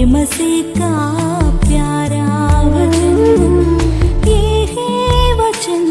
मसीह का प्यारा वचन, ये है वचन।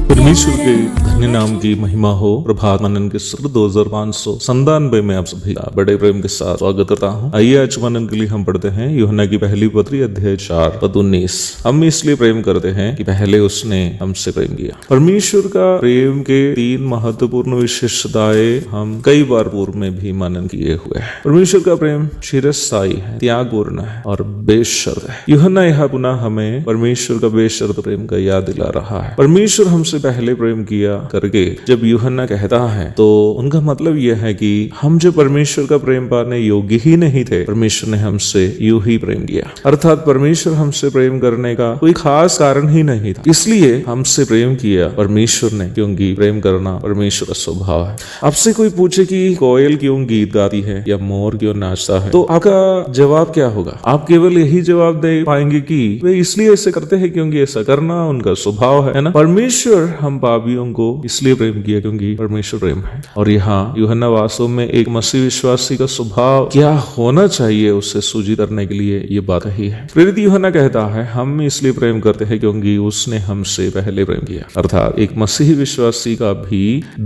परमेश्वर के धन्य नाम की महिमा हो। प्रभात मनन के सत्र 2597 में आप सभी का बड़े प्रेम के साथ स्वागत करता हूँ। आइए आज मनन के लिए हम पढ़ते हैं यूहन्ना की पहली पत्री अध्याय 4 पद 19। हम इसलिए प्रेम करते हैं कि पहले उसने हमसे प्रेम किया। परमेश्वर का प्रेम के 3 महत्वपूर्ण विशेषताएं हम कई बार पूर्व में भी मनन किए हुए हैं। परमेश्वर का प्रेम चिरस्थायी है, त्यागपूर्ण है और बेशर्त है। यूहन्ना यहाँ पुनः हमें परमेश्वर का बेशर्त प्रेम का याद दिला रहा है। परमेश्वर हमसे पहले प्रेम किया करके जब यूहन्ना कहता है तो उनका मतलब यह है कि हम जो परमेश्वर का प्रेम पाने योग्य ही नहीं थे, परमेश्वर ने हमसे यूं ही प्रेम किया। अर्थात परमेश्वर हमसे प्रेम करने का कोई खास कारण ही नहीं था, इसलिए हमसे प्रेम किया परमेश्वर ने, क्योंकि प्रेम करना परमेश्वर का स्वभाव है। आपसे कोई पूछे कि कोयल क्यों गीत गाती है या मोर क्यों नाचता है, तो आपका जवाब क्या होगा? आप केवल यही जवाब दे पाएंगे कि वे इसलिए ऐसे करते हैं क्योंकि ऐसा करना उनका स्वभाव है ना। परमेश्वर हम पापियों को इसलिए प्रेम किया क्योंकि परमेश्वर प्रेम है। और यहाँ यूहन्ना वास्तव में एक मसीह विश्वासी का स्वभाव क्या होना चाहिए उससे सूचित करने के लिए ये बात कही है। प्रेरित यूहन्ना कहता है हम इसलिए प्रेम करते हैं क्योंकि उसने हमसे पहले प्रेम किया। अर्थात एक मसीह विश्वासी का भी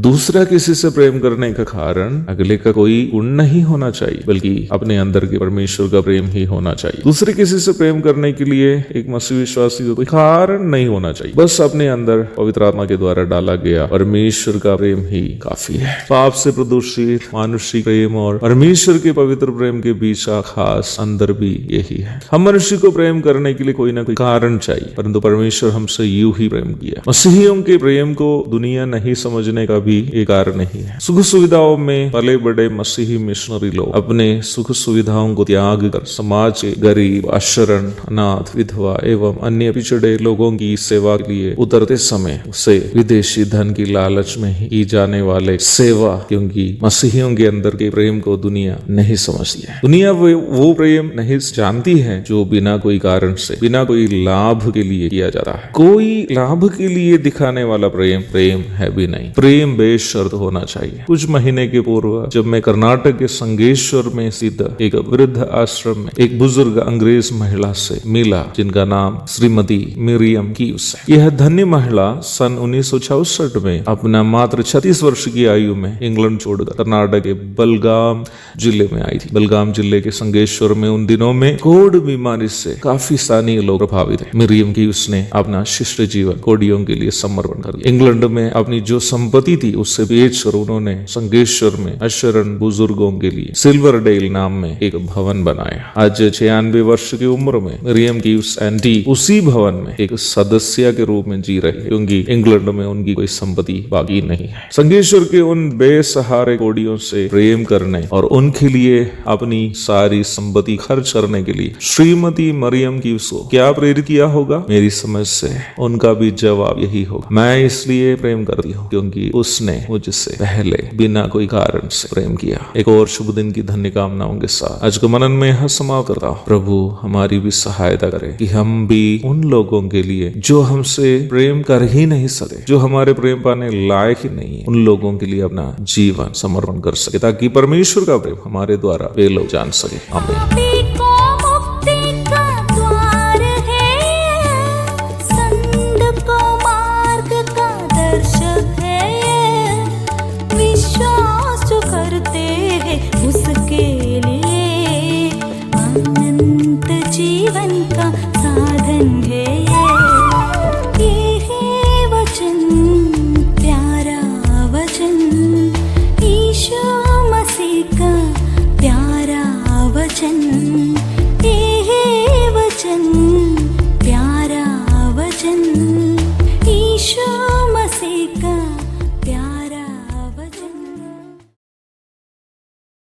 दूसरा किसी से प्रेम करने का कारण अगले का कोई गुण नहीं होना चाहिए, बल्कि अपने अंदर के परमेश्वर का प्रेम ही होना चाहिए। दूसरे किसी से प्रेम करने के लिए एक मसीह विश्वासी को कोई कारण नहीं होना चाहिए, बस अपने अंदर पवित्र आत्मा के द्वारा डाला गया परमेश्वर का प्रेम ही काफी है। पाप से प्रदूषित मानुषिक प्रेम और परमेश्वर के पवित्र प्रेम के बीच का खास अंदर भी यही है। हम मनुष्य को प्रेम करने के लिए कोई ना कोई कारण चाहिए, परंतु परमेश्वर हमसे यूं ही प्रेम किया। मसीहियों के प्रेम को दुनिया नहीं समझने का भी एक कारण नहीं है। सुख सुविधाओं में पले बड़े मसीही मिशनरी लोग अपने सुख सुविधाओं को त्याग कर समाज के गरीब, अशरण, अनाथ, विधवा एवं अन्य पिछड़े लोगों की सेवा के लिए उतरते समय उसे विदेशी धन की लालच में ही की जाने वाले सेवा, क्योंकि मसीहियों के अंदर के प्रेम को दुनिया नहीं समझती है। दुनिया वो प्रेम नहीं जानती है जो बिना कोई कारण से, बिना कोई लाभ के लिए किया जाता है। कोई लाभ के लिए दिखाने वाला प्रेम प्रेम है भी नहीं। प्रेम बेशर्त होना चाहिए। कुछ महीने के पूर्व जब मैं कर्नाटक के संगेश्वर में स्थित एक वृद्ध आश्रम में एक बुजुर्ग अंग्रेज महिला से मिला जिनका नाम श्रीमती मिरियम कीव्स है। यह धन्य महिला सन 1964 में अपना मात्र 36 वर्ष की आयु में इंग्लैंड छोड़कर कर्नाटक के बलगाम जिले में आई थी। बलगाम जिले के संगेश्वर में उन दिनों में कोढ़ बीमारी से काफी स्थानीय लोग प्रभावित थे। मिरियम की उसने अपना शिष्ट जीवन कोढ़ियों के लिए समर्पण कर दिया। इंग्लैंड में अपनी जो संपत्ति थी उससे बेचकर उन्होंने संगेश्वर में अशरण बुजुर्गों के लिए सिल्वरडेल नाम में एक भवन बनाया। आज 96 वर्ष की उम्र में मिरियम की उस एंटी उसी भवन में एक सदस्य के रूप में जी रहे, क्योंकि इंग्लैंड में उनकी कोई संपत्ति बाकी नहीं है। संगेश्वर के उन बेसहारे कोढ़ियों से प्रेम करने और उनके लिए अपनी सारी संपत्ति खर्च करने के लिए श्रीमती मरियम की उसको क्या प्रेरित किया होगा? मेरी समझ से उनका भी जवाब यही होगा, मैं इसलिए प्रेम करती हूँ क्योंकि उसने मुझसे पहले बिना कोई कारण से प्रेम किया। एक और शुभ दिन की धन्य कामनाओं के साथ आज के मनन में यह समाप्त करता हूँ। प्रभु हमारी भी सहायता करे कि हम भी उन लोगों के लिए जो हमसे प्रेम कर ही नहीं सकते, जो हमारे प्रेम पाने लायक ही नहीं है, उन लोगों के लिए अपना जीवन समर्पण कर सके, ताकि परमेश्वर का प्रेम हमारे द्वारा वे लोग जान सके। आमीन।